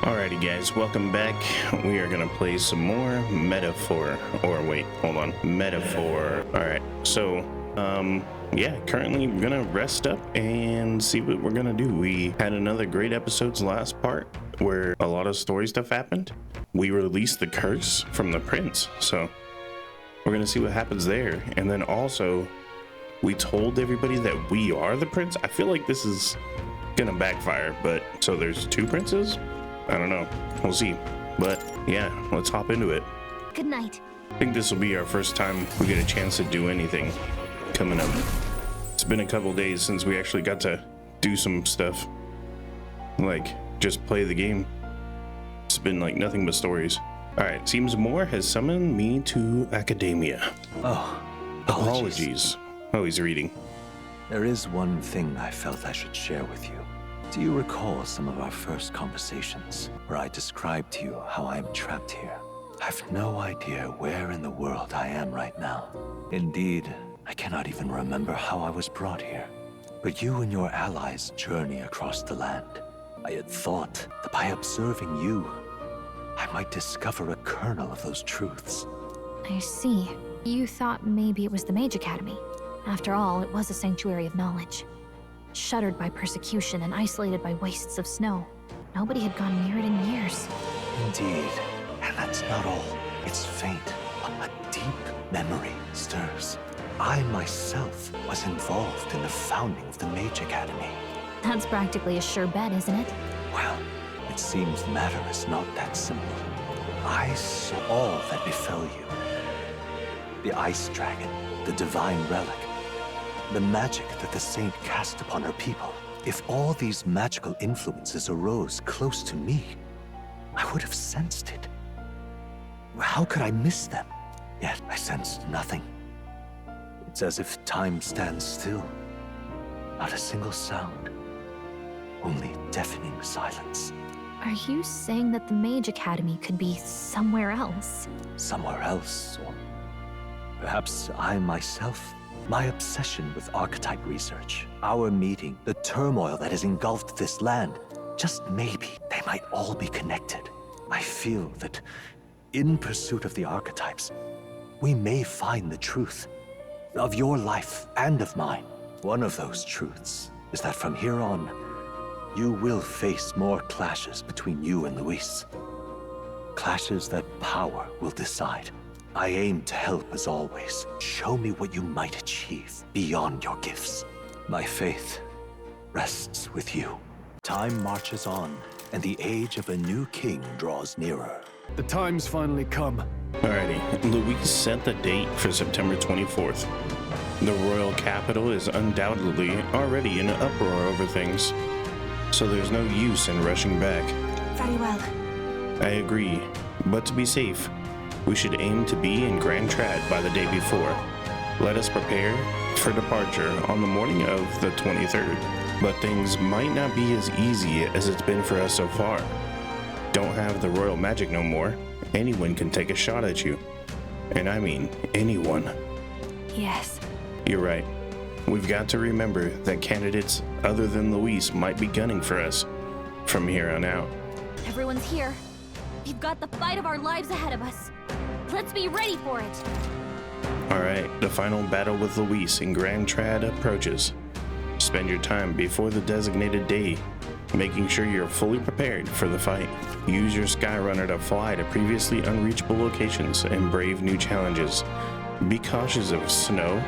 Alrighty guys, welcome back. We are gonna play some more Metaphor, or wait, hold on, Metaphor. Alright, so, yeah, currently we're gonna rest up and see what we're gonna do. We had another great episode's last part where a lot of story stuff happened. We released the curse from the prince, so we're gonna see what happens there. And then also, we told everybody that we are the prince. I feel like this is gonna backfire, but so there's two princes? I don't know. We'll see. But yeah, let's hop into it. Good night. I think this will be our first time we get a chance to do anything coming up. It's been a couple days since we actually got to do some stuff. Like, just play the game. It's been like nothing but stories. Alright, seems Moore has summoned me to Academia. Oh, Apologies. Oh, he's reading. There is one thing I felt I should share with you. Do you recall some of our first conversations where I described to you how I am trapped here? I've no idea where in the world I am right now. Indeed, I cannot even remember how I was brought here. But you and your allies journey across the land. I had thought that by observing you, I might discover a kernel of those truths. I see. You thought maybe it was the Mage Academy. After all, it was a sanctuary of knowledge. Shuttered by persecution and isolated by wastes of snow. Nobody had gone near it in years. Indeed, and that's not all. It's faint. A deep memory stirs. I myself was involved in the founding of the Mage Academy. That's practically a sure bet, isn't it? Well, it seems the matter is not that simple. I saw all that befell you. The ice dragon, the divine relic, the magic that the saint cast upon her people. If all these magical influences arose close to me, I would have sensed it. How could I miss them? Yet I sensed nothing. It's as if time stands still. Not a single sound. Only deafening silence. Are you saying that the Mage Academy could be somewhere else? Somewhere else, or perhaps I myself. My obsession with archetype research, our meeting, the turmoil that has engulfed this land, just maybe they might all be connected. I feel that in pursuit of the archetypes, we may find the truth of your life and of mine. One of those truths is that from here on, you will face more clashes between you and Luis. Clashes that power will decide. I aim to help as always. Show me what you might achieve beyond your gifts. My faith rests with you. Time marches on, and the age of a new king draws nearer. The time's finally come. Alrighty, Luis set the date for September 24th. The royal capital is undoubtedly already in an uproar over things, so there's no use in rushing back. Very well. I agree, but to be safe, we should aim to be in Grand Trad by the day before. Let us prepare for departure on the morning of the 23rd, but things might not be as easy as it's been for us so far. Don't have the royal magic no more. Anyone can take a shot at you. And I mean anyone. Yes. You're right. We've got to remember that candidates other than Luis might be gunning for us from here on out. Everyone's here. We've got the fight of our lives ahead of us. Let's be ready for it. Alright, the final battle with Luis in Grand Trad approaches. Spend your time before the designated day, making sure you're fully prepared for the fight. Use your Skyrunner to fly to previously unreachable locations and brave new challenges. Be cautious of snow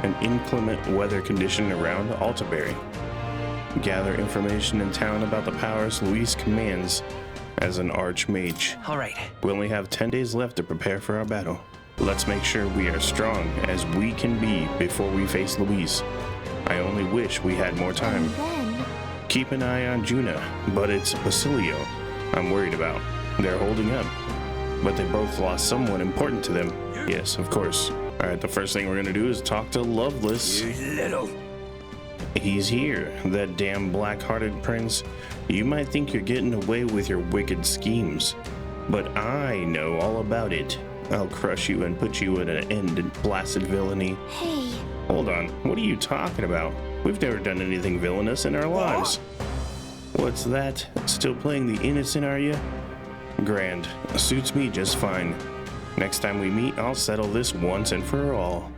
and inclement weather condition around Altaberry. Gather information in town about the powers Luis commands as an archmage. All right. We only have 10 days left to prepare for our battle. Let's make sure we are strong as we can be before we face Luis. I only wish we had more time. And then... Keep an eye on Juna, but it's Basilio I'm worried about. They're holding up, but they both lost someone important to them. Yes, of course. Alright, the first thing we're gonna do is talk to Loveless. You little... He's here, that damn black-hearted prince. You might think you're getting away with your wicked schemes, but I know all about it. I'll crush you and put you at an end in blasted villainy. Hey. Hold on, what are you talking about? We've never done anything villainous in our lives. What's that? Still playing the innocent, are you? Grand. Suits me just fine. Next time we meet, I'll settle this once and for all.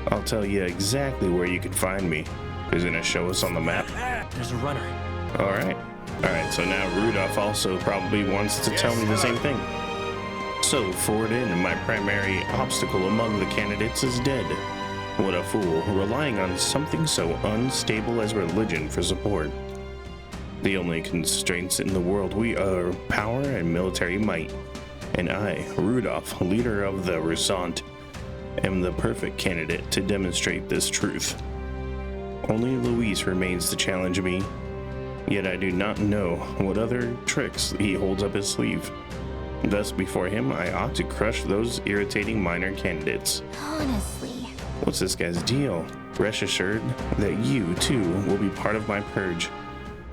I'll tell you exactly where you can find me. Is it gonna show us on the map? There's a runner. Alright, so now Rudolph also probably wants to tell me the same thing. So, forward in, my primary obstacle among the candidates is dead. What a fool, relying on something so unstable as religion for support. The only constraints in the world we are power and military might. And I, Rudolph, leader of the Resant, am the perfect candidate to demonstrate this truth. Only Luis remains to challenge me, yet I do not know what other tricks he holds up his sleeve. Thus, before him, I ought to crush those irritating minor candidates. Honestly. What's this guy's deal? Rest assured that you, too, will be part of my purge.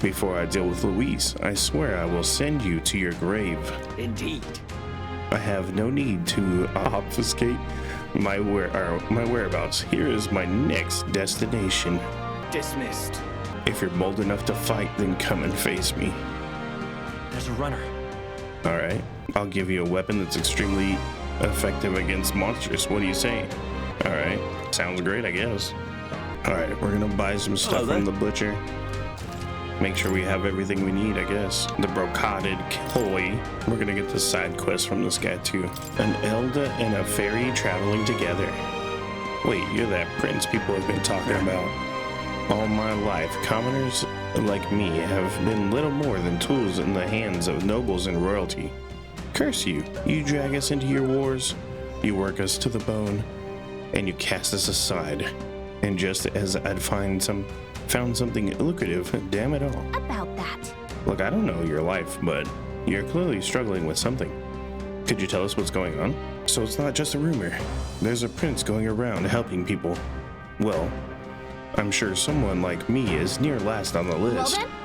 Before I deal with Luis, I swear I will send you to your grave. Indeed. I have no need to obfuscate my whereabouts. Here is my next destination. Dismissed. If you're bold enough to fight, then come and face me. There's a runner. Alright, I'll give you a weapon that's extremely effective against monsters. What do you say? Alright, sounds great, I guess. Alright, we're gonna buy some stuff from the butcher. Make sure we have everything we need, I guess. The brocaded koi. We're gonna get the side quest from this guy too. An Elda and a fairy traveling together. Wait, you're that prince people have been talking about. All my life, commoners like me have been little more than tools in the hands of nobles and royalty. Curse you! You drag us into your wars, you work us to the bone, and you cast us aside. And just as I'd found something lucrative, damn it all. About that. Look, I don't know your life, but you're clearly struggling with something. Could you tell us what's going on? So it's not just a rumor. There's a prince going around helping people. Well, I'm sure someone like me is near last on the list. Well then?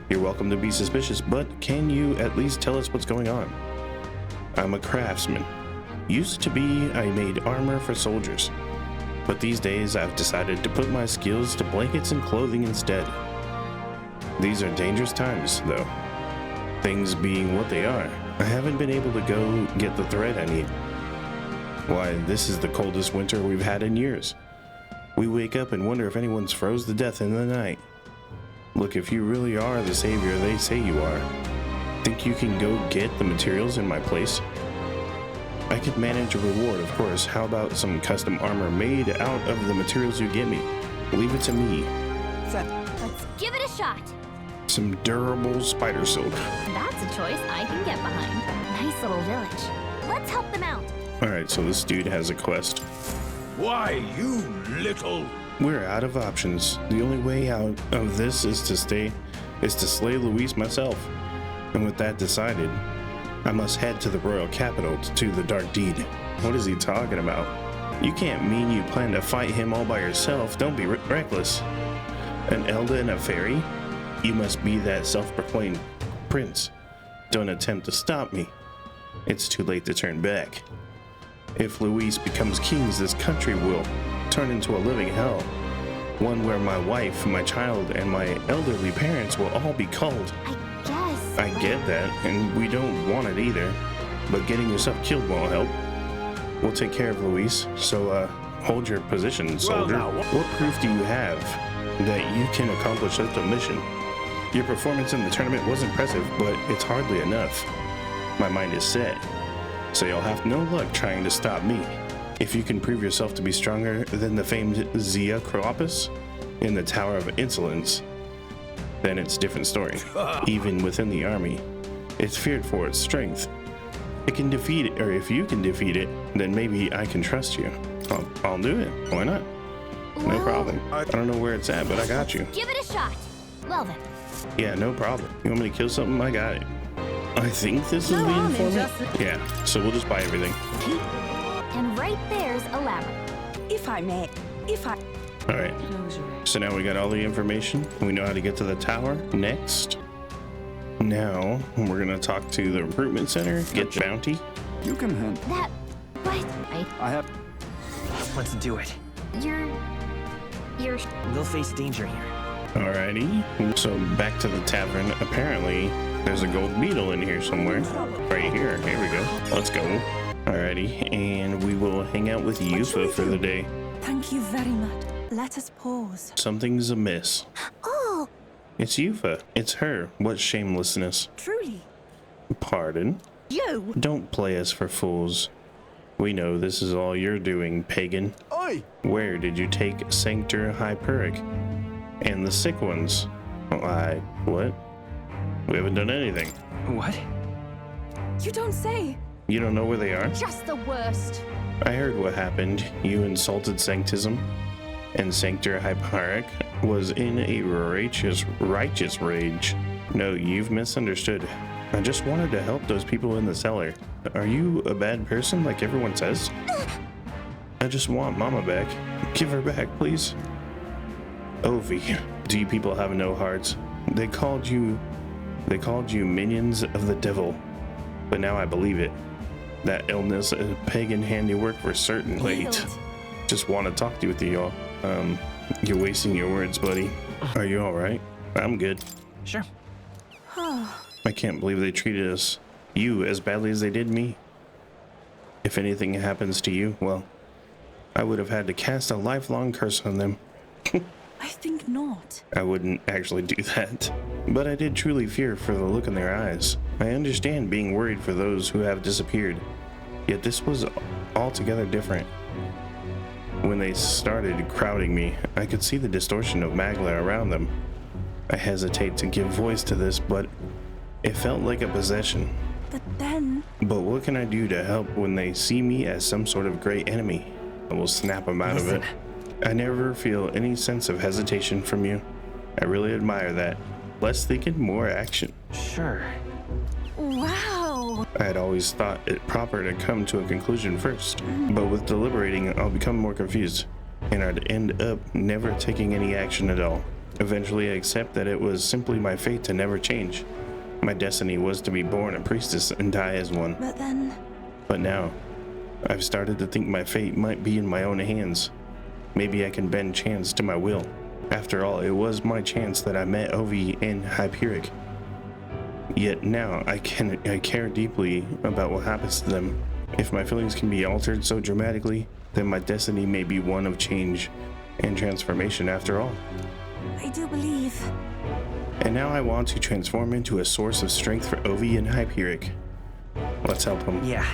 You're welcome to be suspicious, but can you at least tell us what's going on? I'm a craftsman. Used to be, I made armor for soldiers. But these days, I've decided to put my skills to blankets and clothing instead. These are dangerous times, though. Things being what they are, I haven't been able to go get the thread I need. Why, this is the coldest winter we've had in years. We wake up and wonder if anyone's froze to death in the night. Look, if you really are the savior they say you are, think you can go get the materials in my place? I could manage a reward, of course. How about some custom armor made out of the materials you give me? Leave it to me. Let's give it a shot. Some durable spider silk. That's a choice I can get behind. Nice little village. Let's help them out. Alright, so this dude has a quest. Why, you little... We're out of options. The only way out of this is to slay Luis myself. And with that decided, I must head to the royal capital to the dark deed. What is he talking about? You can't mean you plan to fight him all by yourself. Don't be reckless. An Elda and a fairy? You must be that self-proclaimed prince. Don't attempt to stop me. It's too late to turn back. If Luis becomes king, this country will turn into a living hell. One where my wife, my child, and my elderly parents will all be culled. I get that, and we don't want it either. But getting yourself killed won't help. We'll take care of Luis, so hold your position, soldier. What proof do you have that you can accomplish such a mission? Your performance in the tournament was impressive, but it's hardly enough. My mind is set, so you'll have no luck trying to stop me. If you can prove yourself to be stronger than the famed Zia Kroapis in the Tower of Insolence, then it's a different story. Even within the army, it's feared for its strength. It can defeat it, or if you can defeat it, then maybe I can trust you. I'll do it. Why not? No problem. I don't know where it's at, but I got you. Give it a shot. Well then. Yeah, no problem. You want me to kill something? I got it. I think this is the informant. Yeah, so we'll just buy everything. And right there's a labyrinth. If I may, All right. So now we got all the information. We know how to get to the tower. Next. Now we're gonna talk to the recruitment center. Get the bounty. You can handle. That, but I have. Let's do it. you're. We'll face danger here. Alrighty. So back to the tavern. Apparently, there's a gold beetle in here somewhere. Right here. Here we go. Let's go. Alrighty. And we will hang out with Yufa for the day. Thank you very much. Let us pause. Something's amiss. Oh, It's Yufa. It's her. What shamelessness. truly. Pardon? You! Don't play us for fools. We know this is all you're doing, pagan. Oi! Where did you take Sanctor Hyperic? And the sick ones? What? We haven't done anything. What? You don't say. You don't know where they are? Just the worst. I heard what happened. You insulted Sanctism, and Sanctor Hyperic was in a righteous rage. No, you've misunderstood. I just wanted to help those people in the cellar. Are you a bad person like everyone says? I just want Mama back. Give her back, please. Ovi, do you people have no hearts? They called you minions of the devil. But now I believe it. That illness is pagan handiwork for certain. Wait. Just want to talk to you with you all. You're wasting your words, buddy. Are you alright? I'm good. Sure. I can't believe they treated you as badly as they did me. If anything happens to you, well, I would have had to cast a lifelong curse on them. I think not. I wouldn't actually do that, but I did truly fear for the look in their eyes. I understand being worried for those who have disappeared, yet this was altogether different. When they started crowding me, I could see the distortion of Magla around them. I hesitate to give voice to this, but it felt like a possession. But then... But what can I do to help when they see me as some sort of great enemy? I will snap them out of it. I never feel any sense of hesitation from you. I really admire that. Less thinking, more action. Sure. Wow! I had always thought it proper to come to a conclusion first, but with deliberating, I'll become more confused, and I'd end up never taking any action at all. Eventually, I accept that it was simply my fate to never change. My destiny was to be born a priestess and die as one. But then... But now, I've started to think my fate might be in my own hands. Maybe I can bend chance to my will. After all, it was my chance that I met Ovi and Hyperic. Yet now, I care deeply about what happens to them. If my feelings can be altered so dramatically, then my destiny may be one of change and transformation after all. I do believe... And now I want to transform into a source of strength for Ovi and Hyperic. Let's help them. Yeah.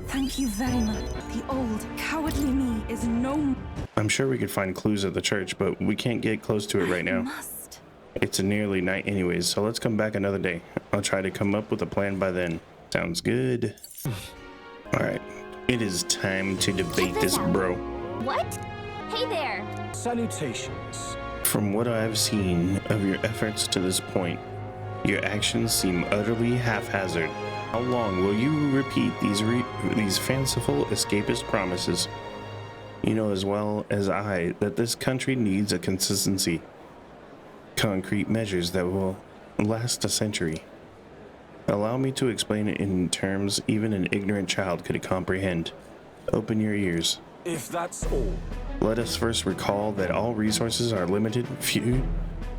Thank you very much. The old, cowardly me is no... I'm sure we could find clues at the church, but we can't get close to it right now. Must. It's nearly night anyways, so let's come back another day. I'll try to come up with a plan by then. Sounds good. Alright, it is time to debate this, bro. What? Hey there. Salutations. From what I've seen of your efforts to this point, your actions seem utterly haphazard. How long will you repeat these fanciful escapist promises? You know as well as I that this country needs a consistency. Concrete measures that will last a century. Allow me to explain it in terms even an ignorant child could comprehend. Open your ears. If that's all. Let us first recall that all resources are limited.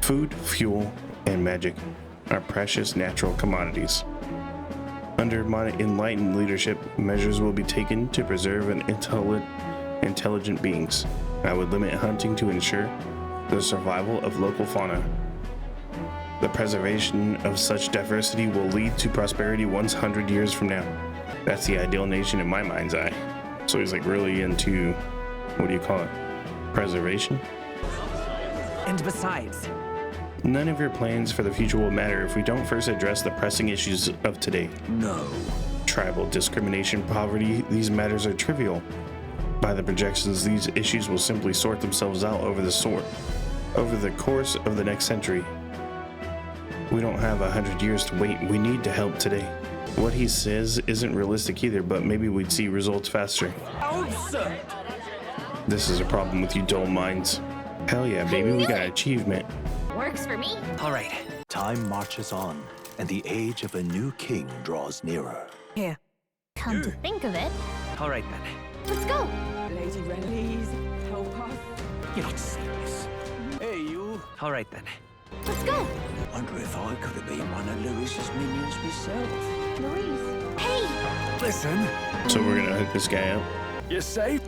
Food, fuel, and magic are precious natural commodities. Under my enlightened leadership, measures will be taken to preserve intelligent beings. I would limit hunting to ensure the survival of local fauna. The preservation of such diversity will lead to prosperity 100 years from now. That's the ideal nation in my mind's eye. So he's like really into, what do you call it? Preservation? And besides, None of your plans for the future will matter if we don't first address the pressing issues of today. No. Tribal discrimination, poverty, these matters are trivial. By the projections, these issues will simply sort themselves out over the course of the next century. We don't have 100 years to wait. We need to help today. What he says isn't realistic either, but maybe we'd see results faster. Absurd. This is a problem with you dull minds. Hell yeah, baby, we got achievement. Works for me. all right. Time marches on, and the age of a new king draws nearer. Here. Come to think of it, All right then. let's go. Lady Ren, please help us. You're not serious. Hey, you. All right then. Let's go! Wonder if I could have been one of Louis's minions myself. Louise. Hey! Listen, So we're gonna hook this guy up, you're safe.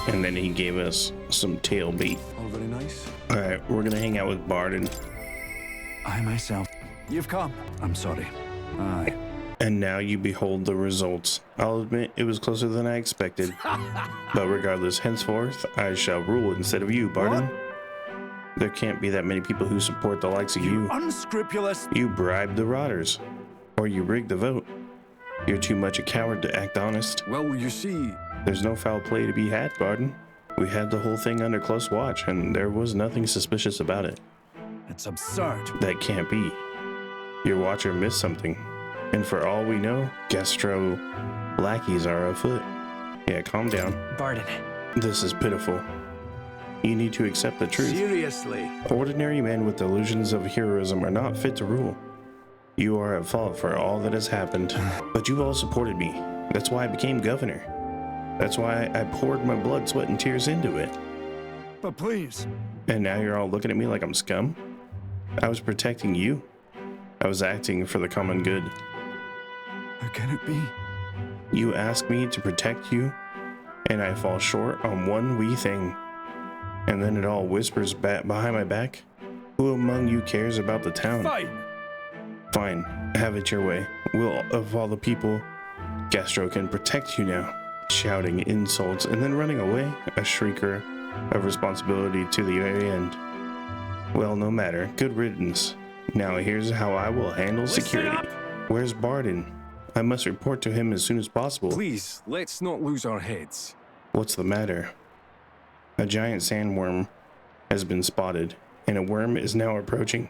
and then he gave us some tail bait. All very nice. All right, we're gonna hang out with Barden, I myself. You've come. I'm sorry. Aye. and now you behold the results. I'll admit it was closer than I expected, but regardless, henceforth I shall rule instead of you, Barden. There can't be that many people who support the likes of you. Unscrupulous. You bribed the Rotters, or you rigged the vote. You're too much a coward to act honest. Well, you see, There's no foul play to be had, Barden. We had the whole thing under close watch, and there was nothing suspicious about it. it's absurd. That can't be. Your watcher missed something. And for all we know, Gastro lackeys are afoot. Yeah, calm down. Barden. This is pitiful. You need to accept the truth. Seriously. Ordinary men with delusions of heroism are not fit to rule. You are at fault for all that has happened, but you all supported me. That's why I became governor. That's why I poured my blood, sweat, and tears into it. But please. And now you're all looking at me like I'm scum? I was protecting you. I was acting for the common good. How can it be? You ask me to protect you, and I fall short on one wee thing. And then it all whispers back behind my back. Who among you cares about the town? Fine. Fine, have it your way. Will of all the people, Gastro can protect you now. Shouting insults and then running away, a shrieker of responsibility to the very end. Well, no matter. Good riddance. Now here's how I will handle security. Where's Barden? I must report to him as soon as possible. Please, let's not lose our heads. What's the matter? A giant sandworm has been spotted, and a worm is now approaching.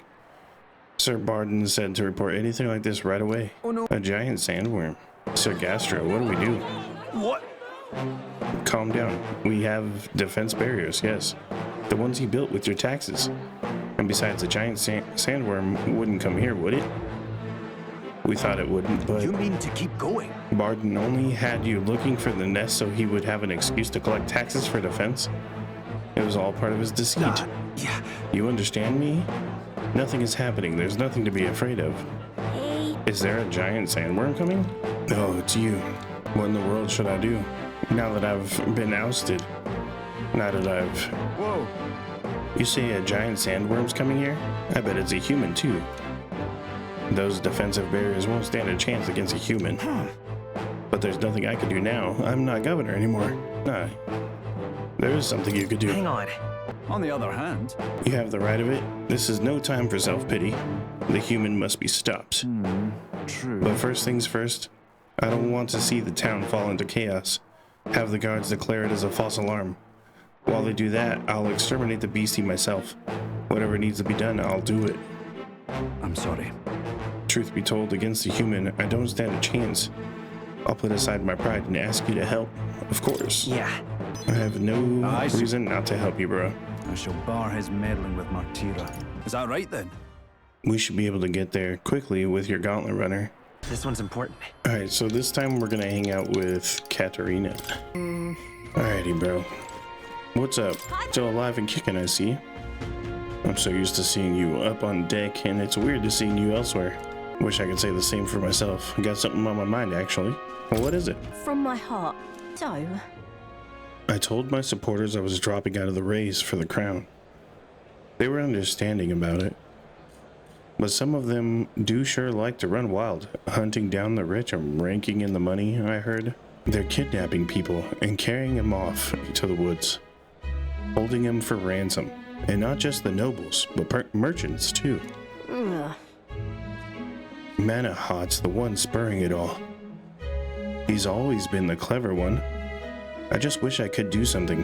Sir Barden said to report anything like this right away. Oh no. A giant sandworm. Sir Gastro, what do we do? What? Calm down. We have defense barriers, yes. The ones he built with your taxes. And besides, a giant sandworm wouldn't come here, would it? We thought it wouldn't, but You mean to keep going? Barden only had you looking for the nest so he would have an excuse to collect taxes for defense. It was all part of his deceit. Yeah. You understand me? Nothing is happening. There's nothing to be afraid of. Is there a giant sandworm coming? Oh, it's you. What in the world should I do? Now that I've been ousted. Now that I've... Whoa. You say a giant sandworm's coming here? I bet it's a human too. Those defensive barriers won't stand a chance against a human. But there's nothing I can do now. I'm not governor anymore. Nah. There is something you could do. Hang on. On the other hand, You have the right of it. This is no time for self-pity. The human must be stopped. true. But first things first, I don't want to see the town fall into chaos. Have the guards declare it as a false alarm. While they do that, I'll exterminate the beastie myself. Whatever needs to be done, I'll do it. I'm sorry. Truth be told, against the human, I don't stand a chance. I'll put aside my pride and ask you to help. Of course. Yeah. I have no I see. reason not to help you, bro. I shall bar his meddling with Martira. Is that right then? We should be able to get there quickly with your gauntlet runner. This one's important. Alright, so this time we're gonna hang out with Katarina. Alrighty, bro. What's up? Still alive and kicking, I see. I'm so used to seeing you up on deck, and it's weird to seeing you elsewhere. Wish I could say the same for myself. I got something on my mind, actually. Well, what is it? From my heart. So, I told my supporters I was dropping out of the race for the crown. They were understanding about it. But some of them do sure like to run wild, hunting down the rich and raking in the money, I heard. They're kidnapping people and carrying them off to the woods, holding them for ransom. And not just the nobles, but merchants too. Manahot's the one spurring it all. He's always been the clever one. I just wish I could do something,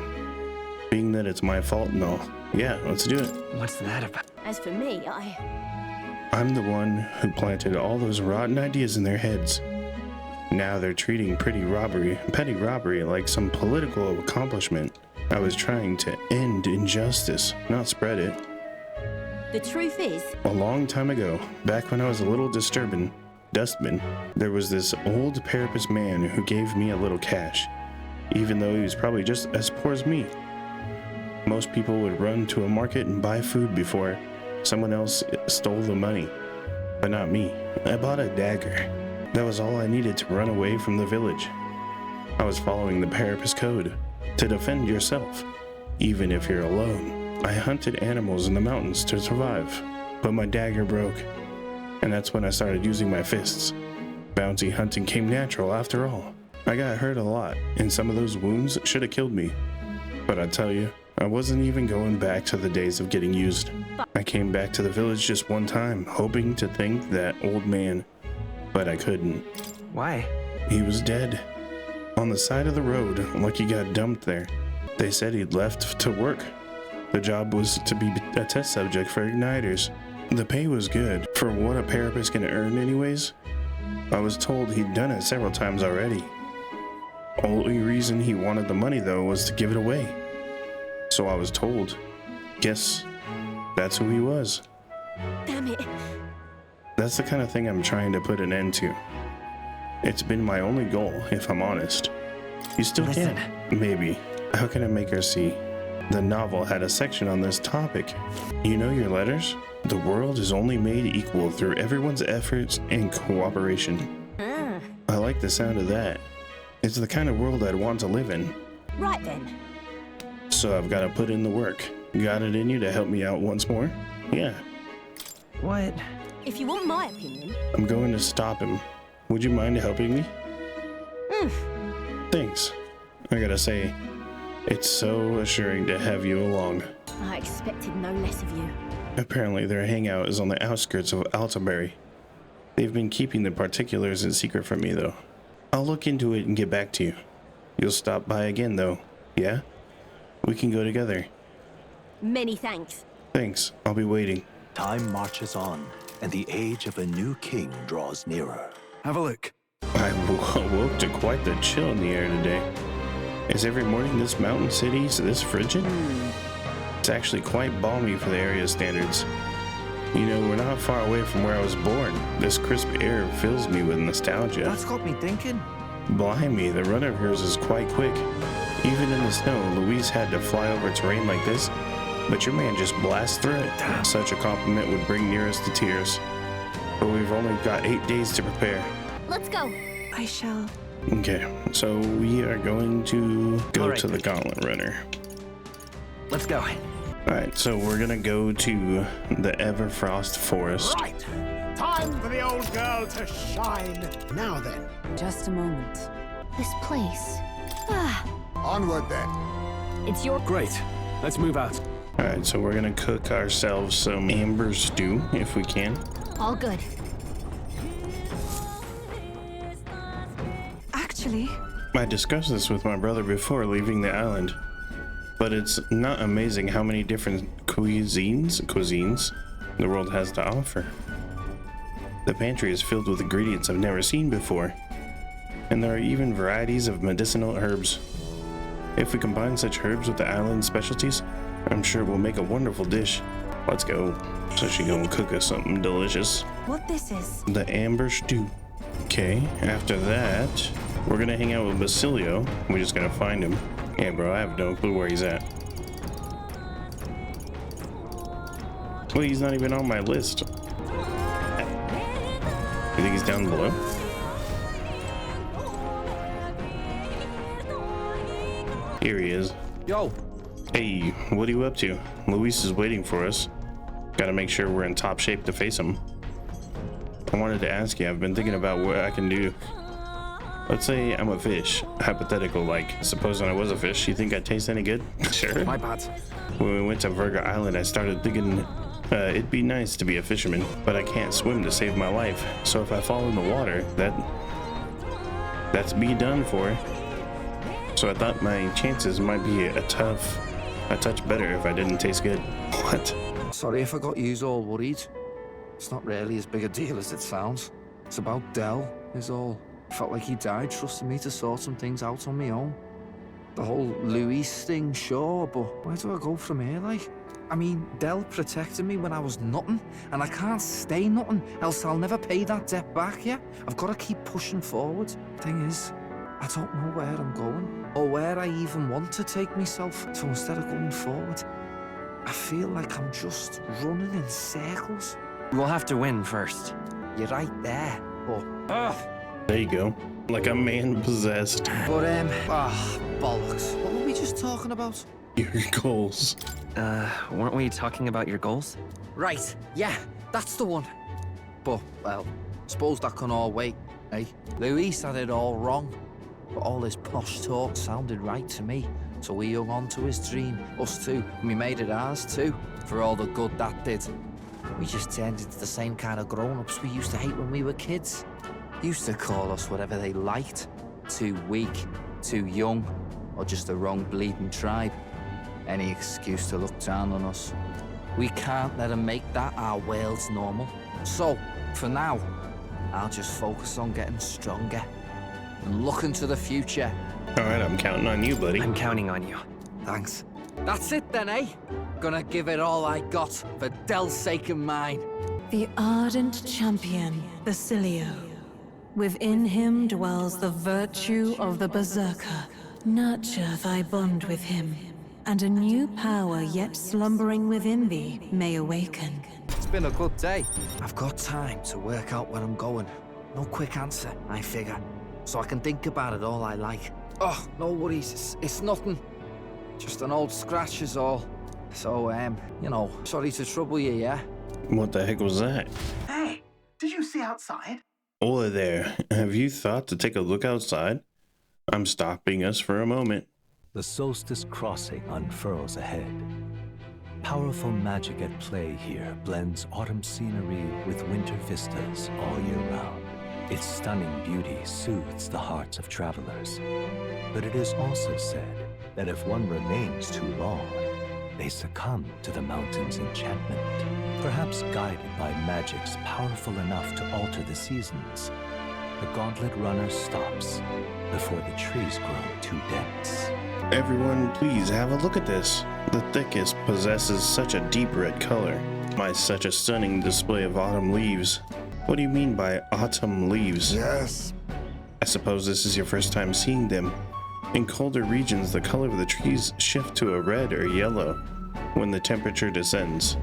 being that it's my fault and all. Yeah, let's do it. What's that about? as for me, I'm the one who planted all those rotten ideas in their heads. Now they're treating petty robbery like some political accomplishment. I was trying to end injustice, not spread it. the truth is, A long time ago, back when I was a little dustbin, there was this old parapet man who gave me a little cash, even though he was probably just as poor as me. Most people would run to a market and buy food before someone else stole the money. But not me. I bought a dagger. That was all I needed to run away from the village. I was following the Parapus Code to defend yourself, even if you're alone. I hunted animals in the mountains to survive, but my dagger broke, and that's when I started using my fists. Bounty hunting came natural after all. I got hurt a lot, and some of those wounds should have killed me. But I tell you, I wasn't even going back to the days of getting used. I came back to the village just one time, hoping to thank that old man, but I couldn't. Why? He was dead. On the side of the road, like he got dumped there. They said he'd left to work. The job was to be a test subject for igniters. The pay was good, for what a Parapus can earn anyways. I was told he'd done it several times already. Only reason he wanted the money though was to give it away. So I was told. Guess that's who he was. Damn it. That's the kind of thing I'm trying to put an end to. It's been my only goal, if I'm honest. You still Listen. can? Maybe. How can I make her see? The novel had a section on this topic. You know your letters? The world is only made equal through everyone's efforts and cooperation. I like the sound of that. It's the kind of world I'd want to live in. Right then. So I've got to put in the work. Got it in you to help me out once more? Yeah. What? If you want my opinion. I'm going to stop him. Would you mind helping me? Thanks. I gotta say, it's so assuring to have you along. I expected no less of you. Apparently their hangout is on the outskirts of Altaberry. They've been keeping the particulars in secret from me though. I'll look into it and get back to you. You'll stop by again though, yeah? We can go together. Many thanks. Thanks, I'll be waiting. Time marches on, and the age of a new king draws nearer. Have a look. I awoke to quite the chill in the air today. Is every morning this mountain city this frigid? It's actually quite balmy for the area standards. You know, we're not far away from where I was born. This crisp air fills me with nostalgia. That's got me thinking. Blimey, the run of hers is quite quick. Even in the snow, Louise had to fly over terrain like this, but your man just blasts through it. Such a compliment would bring nearest to tears. But we've only got 8 days to prepare. Let's go. I shall. Okay, so we are going to go All right. to the Gauntlet Runner. Let's go. Alright, so we're gonna go to the Everfrost Forest. Right. Time for the old girl to shine. Now then. Just a moment. This place. Onward then. It's your. Great. Let's move out. Alright, so we're gonna cook ourselves some amber stew, if we can. All good. Actually, I discussed this with my brother before leaving the island, but it's not amazing how many different cuisines the world has to offer. The pantry is filled with ingredients I've never seen before, and there are even varieties of medicinal herbs. If we combine such herbs with the island's specialties, I'm sure it will make a wonderful dish. Let's go. So she gonna cook us something delicious. what this is. The amber stew. Okay, after that, we're gonna hang out with Basilio. We're just gonna find him. Yeah, bro, I have no clue where he's at. Well, he's not even on my list. You think he's down below? Here he is. Yo. Hey, what are you up to? Luis is waiting for us. Gotta make sure we're in top shape to face him. I wanted to ask you, I've been thinking about what I can do. Let's say I'm a fish. Hypothetical, like, supposing I was a fish, you think I'd taste any good? Sure. My bad. When we went to Virga Island, I started thinking it'd be nice to be a fisherman, but I can't swim to save my life. So if I fall in the water, that's me done for. So I thought my chances might be a touch better if I didn't taste good. What? Sorry if I got yous all worried. It's not really as big a deal as it sounds. It's about Del, is all. Felt like he died trusting me to sort some things out on my own. The whole Louis thing, sure, but where do I go from here, like? I mean, Del protected me when I was nothing, and I can't stay nothing, else I'll never pay that debt back, yeah? I've got to keep pushing forward. Thing is, I don't know where I'm going, or where I even want to take myself. So instead of going forward, I feel like I'm just running in circles. We'll have to win first. You're right there, but There you go. Like a man possessed. bollocks. What were we just talking about? Your goals. Weren't we talking about your goals? Right, yeah, that's the one. But, well, suppose that can all wait, eh? Luis had it all wrong, but all his posh talk sounded right to me. So we hung on to his dream, us too, and we made it ours too, for all the good that did. We just turned into the same kind of grown-ups we used to hate when we were kids. They used to call us whatever they liked. Too weak, too young, or just the wrong bleeding tribe. Any excuse to look down on us. We can't let them make that our world's normal. So, for now, I'll just focus on getting stronger and looking to the future. All right, I'm counting on you, buddy. I'm counting on you. Thanks. That's it then, eh? Gonna give it all I got for Del's sake and mine. The ardent champion, Basilio. Within him dwells the virtue of the Berserker. Nurture thy bond with him, and a new power yet slumbering within thee may awaken. It's been a good day. I've got time to work out where I'm going. No quick answer, I figure. So I can think about it all I like. Oh, no worries, it's nothing. Just an old scratch is all. So, you know, sorry to trouble you, yeah? What the heck was that? Hey, did you see outside? Hola there. Have you thought to take a look outside? I'm stopping us for a moment. The solstice crossing unfurls ahead. Powerful magic at play here blends autumn scenery with winter vistas all year round. Its stunning beauty soothes the hearts of travelers. But it is also said that if one remains too long, they succumb to the mountain's enchantment. Perhaps guided by magics powerful enough to alter the seasons, the gauntlet runner stops before the trees grow too dense. Everyone, please have a look at this. The thickest possesses such a deep red color. By such a stunning display of autumn leaves. What do you mean by autumn leaves? Yes. I suppose this is your first time seeing them. In colder regions, the color of the trees shift to a red or yellow when the temperature descends.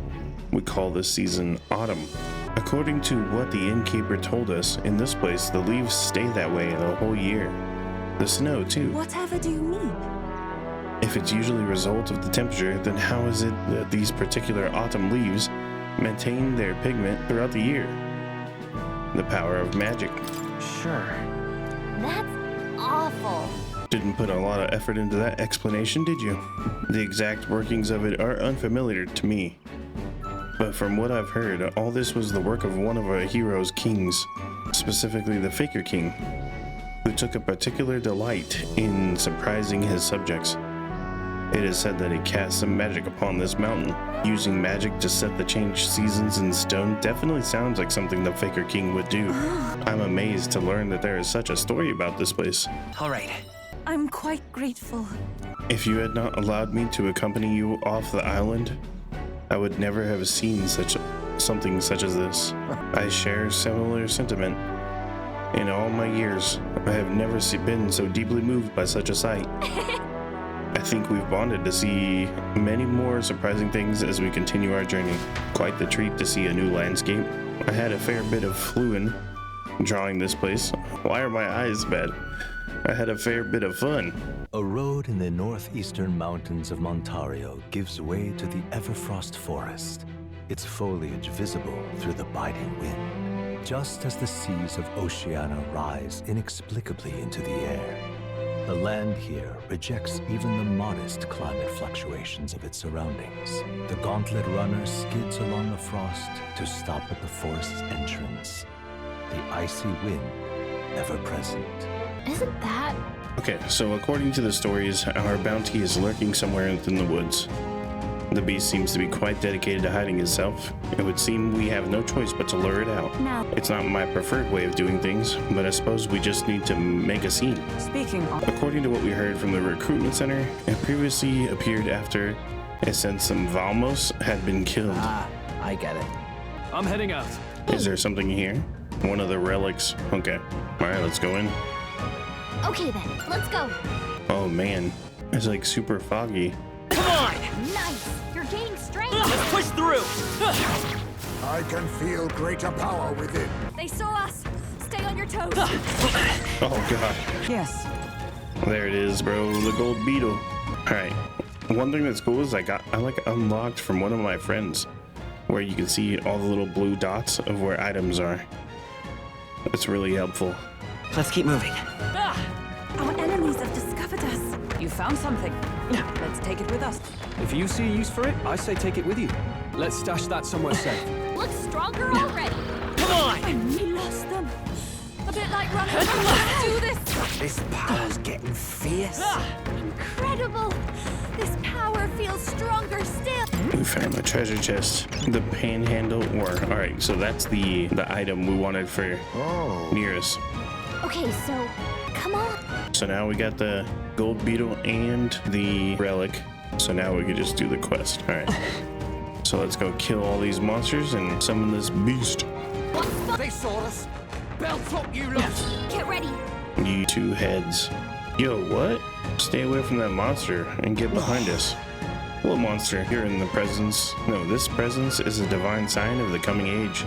We call this season autumn. According to what the innkeeper told us, in this place the leaves stay that way the whole year. The snow too. Whatever do you mean? If it's usually a result of the temperature, then how is it that these particular autumn leaves maintain their pigment throughout the year? The power of magic. Sure. That's awful. Didn't put a lot of effort into that explanation, did you? The exact workings of it are unfamiliar to me. But from what I've heard, all this was the work of one of our hero's kings, specifically the Faker King, who took a particular delight in surprising his subjects. It is said that he cast some magic upon this mountain. Using magic to set the changed seasons in stone definitely sounds like something the Faker King would do. I'm amazed to learn that there is such a story about this place. All right. I'm quite grateful. If you had not allowed me to accompany you off the island, I would never have seen something such as this. I share similar sentiment. In all my years, I have never been so deeply moved by such a sight. I think we've bonded to see many more surprising things as we continue our journey. Quite the treat to see a new landscape. I had a fair bit of fluin drawing this place. Why are my eyes bad? I had a fair bit of fun. A road in the northeastern mountains of Montario gives way to the Everfrost Forest, its foliage visible through the biting wind. Just as the seas of Oceania rise inexplicably into the air, the land here rejects even the modest climate fluctuations of its surroundings. The gauntlet runner skids along the frost to stop at the forest's entrance, the icy wind ever present. Isn't that? Okay, so according to the stories, our bounty is lurking somewhere within the woods. The beast seems to be quite dedicated to hiding itself. It would seem we have no choice but to lure it out. Now, It's not my preferred way of doing things, but I suppose we just need to make a scene. speaking of, According to what we heard from the recruitment center, it previously appeared after it said some Valmos had been killed. I get it. I'm heading out. Is there something here? One of the relics. Okay. Alright, let's go in. Okay then, let's go. Oh man, it's like super foggy. Come on! Nice! You're gaining strength! Let's push through! I can feel greater power within. They saw us! Stay on your toes! Oh god. Yes. There it is, bro. The gold beetle. All right. One thing that's cool is I like unlocked from one of my friends, where you can see all the little blue dots of where items are. It's really helpful. Let's keep moving. Our enemies have discovered us. You found something. Let's take it with us. If you see a use for it, I say take it with you. Let's stash that somewhere safe. Looks stronger already! Come on! We lost them. A bit like running. Let's do this. This power's getting fierce. Incredible! This power feels stronger still! We found the treasure chest, the panhandle ore. All right, so that's the item we wanted for Nearest. Okay, so, come on. So now we got the gold beetle and the relic. So now we can just do the quest. All right. So let's go kill all these monsters and summon this beast. They saw us. Belt up, you lot. Get ready! You two heads. Yo, what? Stay away from that monster and get behind us. What monster? You're in the presence. No, this presence is a divine sign of the coming age.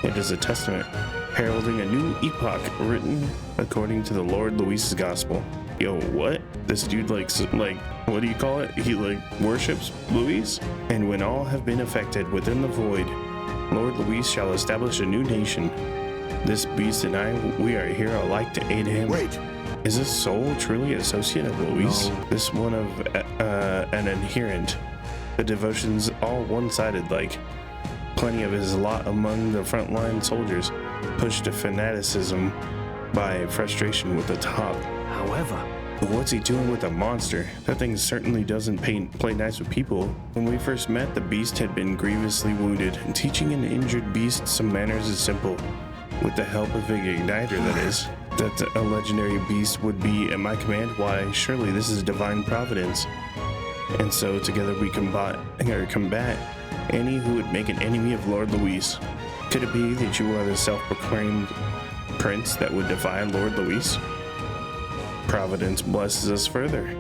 It is a testament heralding a new epoch written according to the Lord Luis's gospel. Yo, what? This dude like, what do you call it? He like worships Luis? And when all have been affected within the void, Lord Luis shall establish a new nation. This beast and I, we are here alike to aid him. Wait. Is this soul truly associate of Luis? No. This one of an adherent. The devotion's all one-sided like. Plenty of his lot among the frontline soldiers, pushed to fanaticism by frustration with the top. However, what's he doing with a monster? That thing certainly doesn't play nice with people. When we first met, the beast had been grievously wounded. Teaching an injured beast some manners is simple. With the help of an igniter, that is. That a legendary beast would be at my command, why, surely this is divine providence. And so together we combat any who would make an enemy of Lord Luis. Could it be that you are the self-proclaimed prince that would defy Lord Luis? Providence blesses us further.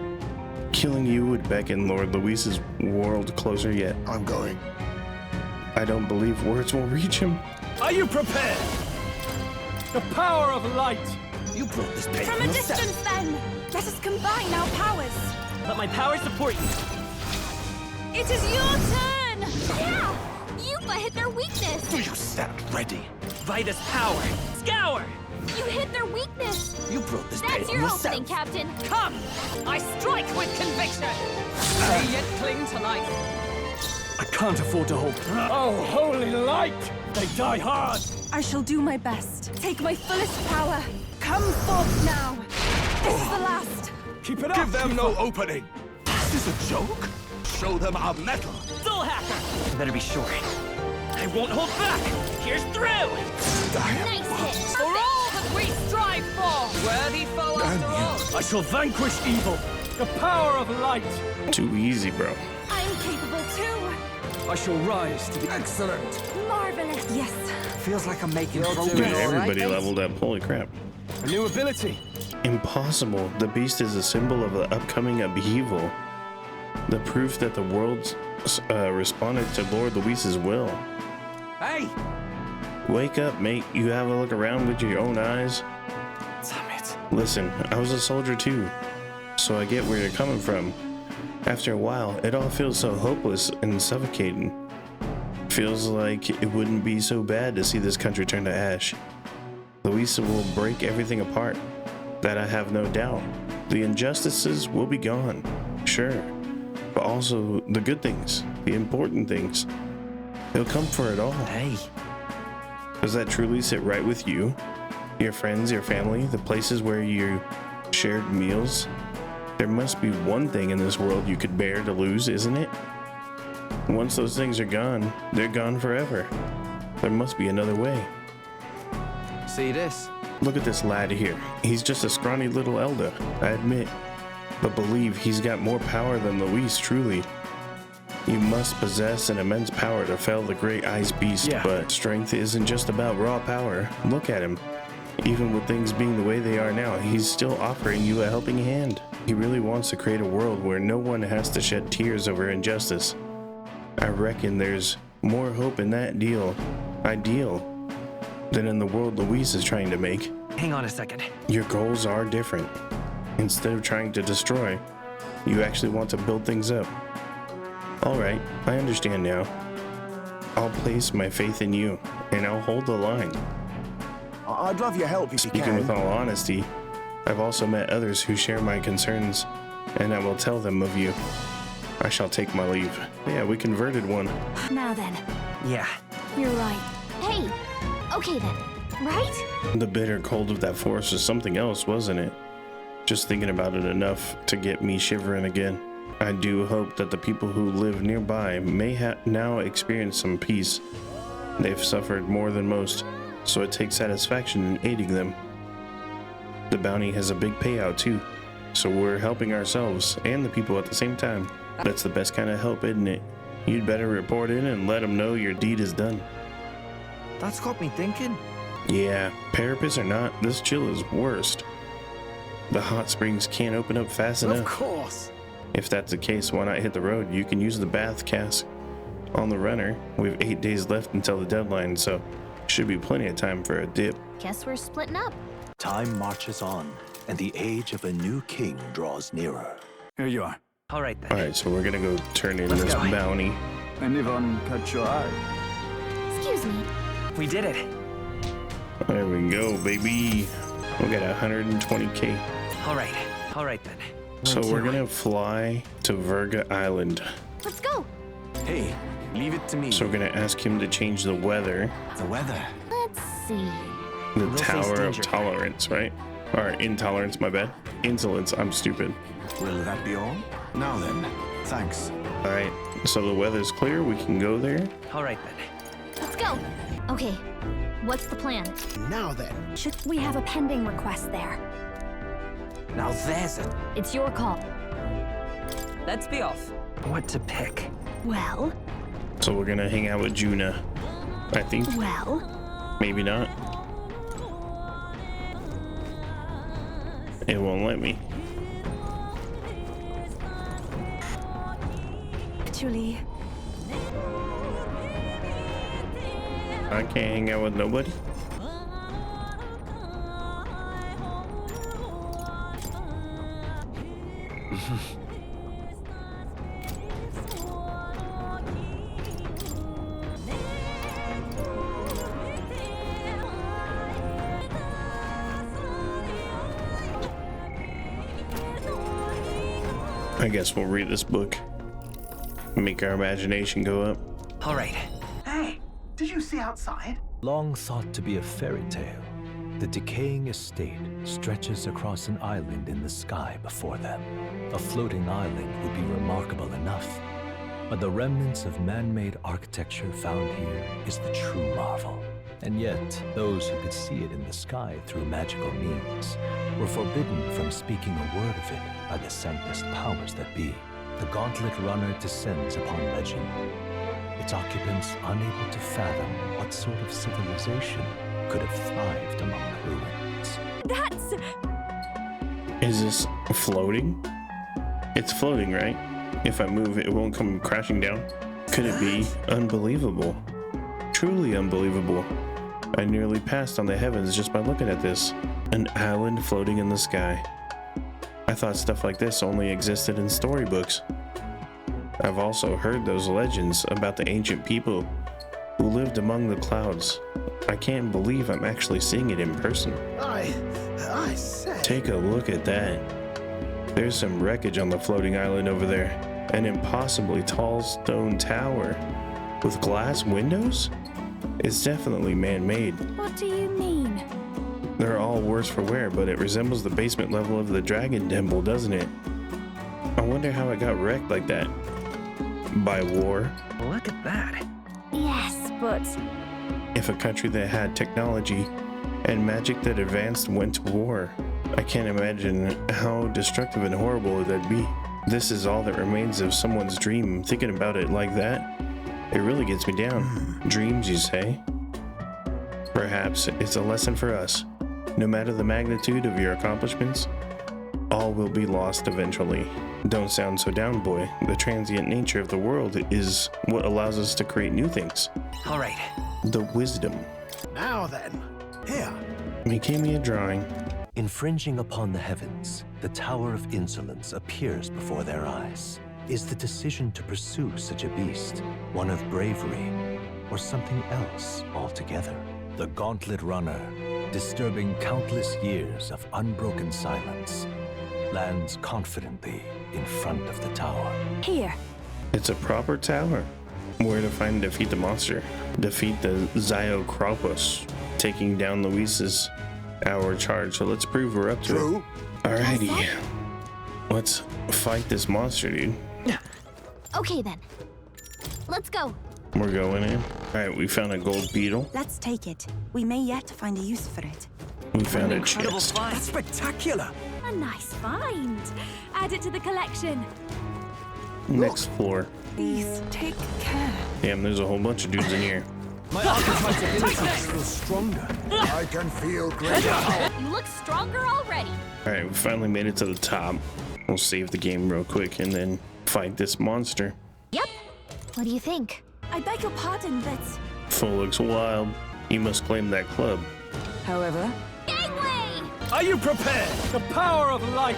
Killing you would beckon Lord Luis's world closer yet. I'm going. I don't believe words will reach him. are you prepared? The power of light. You brought this pain From a yourself. distance then! Let us combine our powers! Let my power support you. It is your turn! Yeah! Yupa hit their weakness! Do you stand ready? Vitus power. Scour! You hit their weakness! You brought this That's pain your yourself. opening, Captain! Come! I strike with conviction! May yet cling to life. I can't afford to hold. Oh, holy light! They die hard. I shall do my best. Take my fullest power. Come forth now. This is the last. Keep it up. Give them no opening. Is this a joke? Show them our metal. Soul Hacker! You better be sure. I won't hold back! Here's through! Nice hit! For all that we strive for! Worthy foe after all! I shall vanquish evil. The power of light. Too easy, bro. I'm capable too! I shall rise to the... Excellent. Marvelous! Yes. Feels like I'm making Dude, progress. everybody leveled up. Holy crap. A new ability. Impossible. The beast is a symbol of the upcoming upheaval. The proof that the world responded to Lord Luis's will. Hey! Wake up, mate. You have a look around with your own eyes. Damn it. Listen, I was a soldier too, so I get where you're coming from. After a while, it all feels so hopeless and suffocating. Feels like it wouldn't be so bad to see this country turn to ash. Luisa will break everything apart. That I have no doubt. The injustices will be gone, sure, but also the good things, the important things. He'll come for it all. Hey. Does that truly sit right with you? Your friends, your family, the places where you shared meals? There must be one thing in this world you could bear to lose, isn't it? Once those things are gone, they're gone forever. There must be another way. See this? Look at this lad here. He's just a scrawny little elder, I admit. But believe he's got more power than Luis, truly. You must possess an immense power to fell the great ice beast, Yeah. but strength isn't just about raw power. Look at him. Even with things being the way they are now, he's still offering you a helping hand. He really wants to create a world where no one has to shed tears over injustice. I reckon there's more hope in that ideal than in the world Louise is trying to make. Hang on a second. Your goals are different. Instead of trying to destroy, you actually want to build things up. All right, I understand now. I'll place my faith in you, and I'll hold the line. I'd love your help if you Speaking can. with all honesty, I've also met others who share my concerns, and I will tell them of you. I shall take my leave. Yeah, we converted one. Now then, Yeah. you're right. Hey, okay then, right? The bitter cold of that forest was something else, wasn't it? Just thinking about it enough to get me shivering again. I do hope that the people who live nearby may now experience some peace. They've suffered more than most, so it takes satisfaction in aiding them. The bounty has a big payout too, so we're helping ourselves and the people at the same time. That's the best kind of help, isn't it? You'd better report in and let them know your deed is done. That's got me thinking. Yeah, parapets or not, this chill is worst. The hot springs can't open up fast enough. Of course. If that's the case, why not hit the road? You can use the bath cask on the runner. We have 8 days left until the deadline, so should be plenty of time for a dip. Guess we're splitting up. Time marches on, and the age of a new king draws nearer. Here you are. All right then. Alright, so we're gonna go turn in Let's this go. bounty. Anyone catch your eye? Excuse me. We did it. There we go, baby. We got 120k. All right then. So Where we're to? gonna fly to Verga Island. Let's go. Hey, leave it to me. So we're gonna ask him to change the weather. The weather. Let's see. The We'll face Tower of danger. Tolerance, right? Or intolerance, my bad. Insolence, I'm stupid. Will that be all? Now then, thanks. Alright, so the weather's clear, we can go there. All right then. Let's go. Okay, what's the plan? Now then. Should we have a pending request there? Now there's it. It's your call. Let's be off. What to pick? Well, So we're gonna hang out with Juna. I think, well. maybe not. It won't let me. Actually, I can't hang out with nobody. I guess we'll read this book. Make our imagination go up. All right. Hey, did you see outside? Long thought to be a fairy tale, the decaying estate stretches across an island in the sky before them. A floating island would be remarkable enough, but the remnants of man-made architecture found here is the true marvel. And yet, those who could see it in the sky through magical means were forbidden from speaking a word of it by the sanctest powers that be. The gauntlet runner descends upon legend, its occupants unable to fathom what sort of civilization could have thrived among the ruins. That's... Is this floating? It's floating, right? If I move, it won't come crashing down. Could it be unbelievable? Truly unbelievable. I nearly passed on the heavens just by looking at this. An island floating in the sky. I thought stuff like this only existed in storybooks. I've also heard those legends about the ancient people who lived among the clouds. I can't believe I'm actually seeing it in person. I said. Take a look at that. There's some wreckage on the floating island over there. An impossibly tall stone tower with glass windows? It's definitely man-made. What do you mean? They're all worse for wear, but it resembles the basement level of the Dragon Temple, doesn't it? I wonder how it got wrecked like that. By war? Look at that. Yes, but... If a country that had technology and magic that advanced went to war, I can't imagine how destructive and horrible that'd be. This is all that remains of someone's dream. Thinking about it like that, it really gets me down. Dreams, you say? Perhaps it's a lesson for us. No matter the magnitude of your accomplishments, all will be lost eventually. Don't sound so down, boy. The transient nature of the world is what allows us to create new things. All right. The wisdom. Now then, here. He gave me a drawing. Infringing upon the heavens, the Tower of Insolence appears before their eyes. Is the decision to pursue such a beast one of bravery or something else altogether? The Gauntlet Runner, disturbing countless years of unbroken silence, lands confidently in front of the tower. Here. It's a proper tower. Where to find and defeat the monster. Defeat the Zyocropus, taking down Luis's our charge. So let's prove we're up to it. Alrighty. Let's fight this monster, dude. Okay then. Let's go. We're going in. Alright, we found a gold beetle. Let's take it. We may yet find a use for it. We found a chest. That's spectacular. A nice find. Add it to the collection. Next floor. Please take care. Damn, there's a whole bunch of dudes in here. My archetype's ability feels stronger. I can feel greater. You look stronger already. Alright, we finally made it to the top. We'll save the game real quick and then fight this monster. Yep. What do you think? I beg your pardon, but... Fool looks wild. You must claim that club. However, Gangway! Are you prepared? The power of light.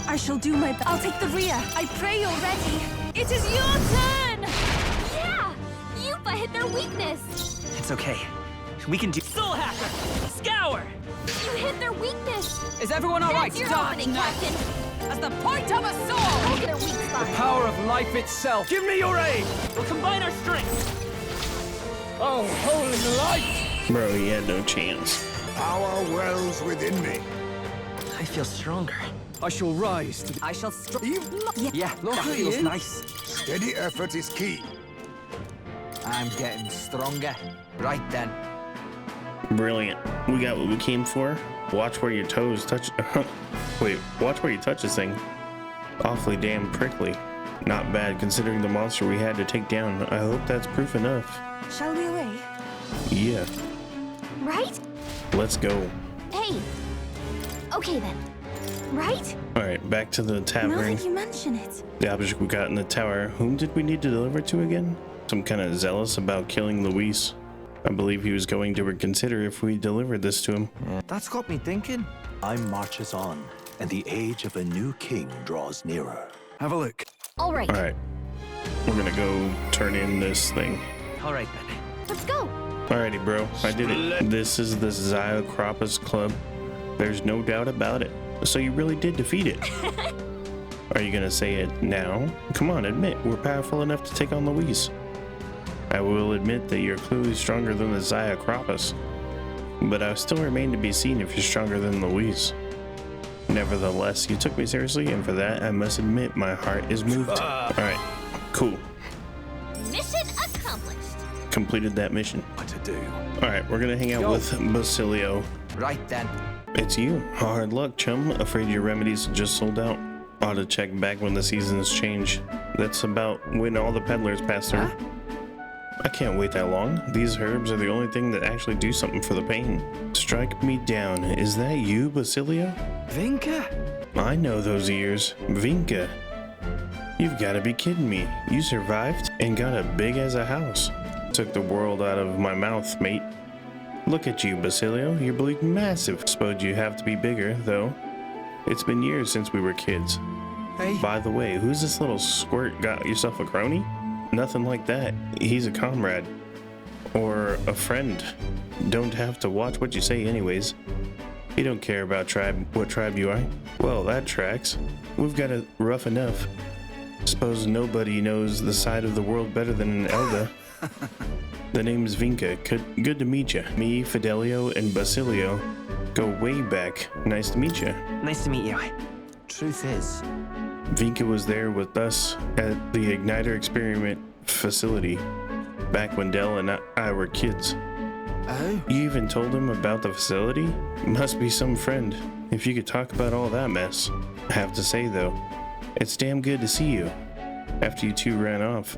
I shall do my best. I'll take the rear. I pray you're ready. It is your turn! Yeah! Yupa hit their weakness! It's okay. We can do. Soul Hacker! Scour! You hit their weakness! Is everyone alright? That's your Dodge opening, now. Captain! As the point of a sword! Look at their weak spot! Power of life itself. Give me your aid. We'll combine our strengths. Oh, holy light. Bro, he had no chance. Power wells within me. I feel stronger. I shall rise to I shall. Yeah, Look, that feels you. nice. Steady effort is key. I'm getting stronger. Right then. Brilliant. We got what we came for. Watch where your toes touch. Wait, watch where you touch this thing. Awfully damn prickly. Not bad considering the monster we had to take down. I hope that's proof enough. Shall we away? Yeah, Right? let's go. Hey! Okay then. Right? Alright, back to the Now tavern. that you mention it. The object we got in the tower. Whom did we need to deliver to again? Some kind of zealous about killing Luis. I believe he was going to reconsider if we delivered this to him. That's got me thinking. Time marches on, and the age of a new king draws nearer. Have a look. Alright. Alright, we're gonna go turn in this thing. All right then. Let's go! Alrighty, bro, I did it. This is the Zyocropus Club. There's no doubt about it. So you really did defeat it. Are you gonna say it now? Come on, admit we're powerful enough to take on Luis. I will admit that you're clearly stronger than the Zyocropus, but I still remain to be seen if you're stronger than Luis. Nevertheless, you took me seriously, and for that, I must admit my heart is moved. Alright, cool. Mission accomplished! Completed that mission. What to do? Alright, we're gonna hang out with Basilio. Right then. It's you. Hard luck, chum. Afraid your remedies just sold out. Ought to check back when the seasons change. That's about when all the peddlers pass through. I can't wait that long. These herbs are the only thing that actually do something for the pain. Strike me down. Is that you, Basilio? Vinka? I know those ears. Vinka. You've got to be kidding me. You survived and got as big as a house. Took the world out of my mouth, mate. Look at you, Basilio. You're bleeding massive. Suppose you have to be bigger, though. It's been years since we were kids. Hey. By the way, who's this little squirt? Got yourself a crony? Nothing like that. He's a comrade. Or a friend. Don't have to watch what you say anyways. You don't care about what tribe you are. Well, that tracks. We've got it rough enough. Suppose nobody knows the side of the world better than an Elda. The name's Vinka. Good to meet you. Me, Fidelio, and Basilio go way back. Nice to meet you. Nice to meet you. Truth is, Vinka was there with us at the Igniter experiment facility back when Dell and I were kids. Oh? You even told him about the facility? Must be some friend, if you could talk about all that mess. I have to say though, it's damn good to see you. After you two ran off,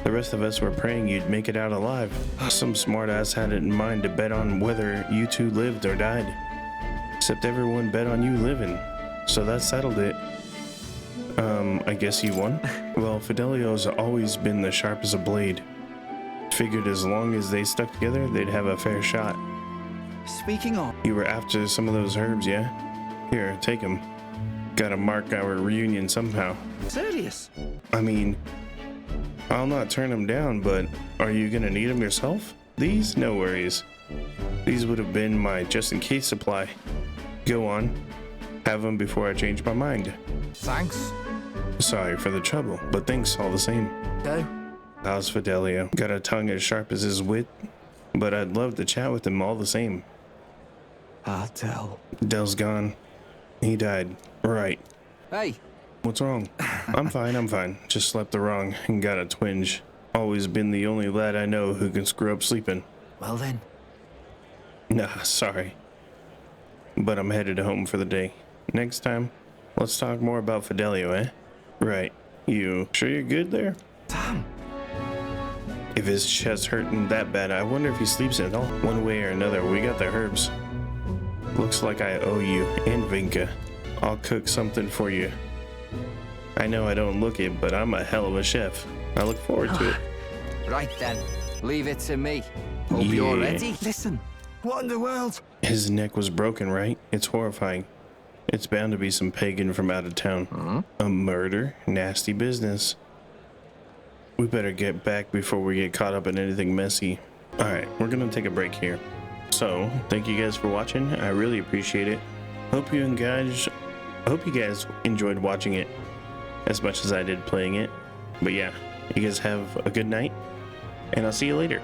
the rest of us were praying you'd make it out alive. Some smartass had it in mind to bet on whether you two lived or died. Except everyone bet on you living. So that settled it. I guess you won? Well, Fidelio's always been the sharp as a blade. Figured as long as they stuck together, they'd have a fair shot. Speaking of... You were after some of those herbs, yeah? Here, take them. Gotta mark our reunion somehow. Serious? I mean, I'll not turn them down, but are you gonna need them yourself? These? No worries. These would have been my just-in-case supply. Go on. Have them before I change my mind. Thanks. Sorry for the trouble, but thanks all the same. Go. How's Fidelio? Got a tongue as sharp as his wit, but I'd love to chat with him all the same. Del. Del's gone. He died. Right. Hey. What's wrong? I'm fine. Just slept wrong and got a twinge. Always been the only lad I know who can screw up sleeping. Well then. Nah, sorry. But I'm headed home for the day. Next time, let's talk more about Fidelio, eh? Right. You sure you're good there? Damn. If his chest's hurting that bad, I wonder if he sleeps at all. One way or another, we got the herbs. Looks like I owe you and Vinka. I'll cook something for you. I know I don't look it, but I'm a hell of a chef. I look forward to it. Right then. Leave it to me. Hope you're ready. Listen, what in the world? His neck was broken, right? It's horrifying. It's bound to be some pagan from out of town. A murder? Nasty business. We better get back before we get caught up in anything messy. Alright, we're gonna take a break here. So, thank you guys for watching. I really appreciate it. Hope you guys enjoyed watching it as much as I did playing it. But yeah, you guys have a good night, and I'll see you later.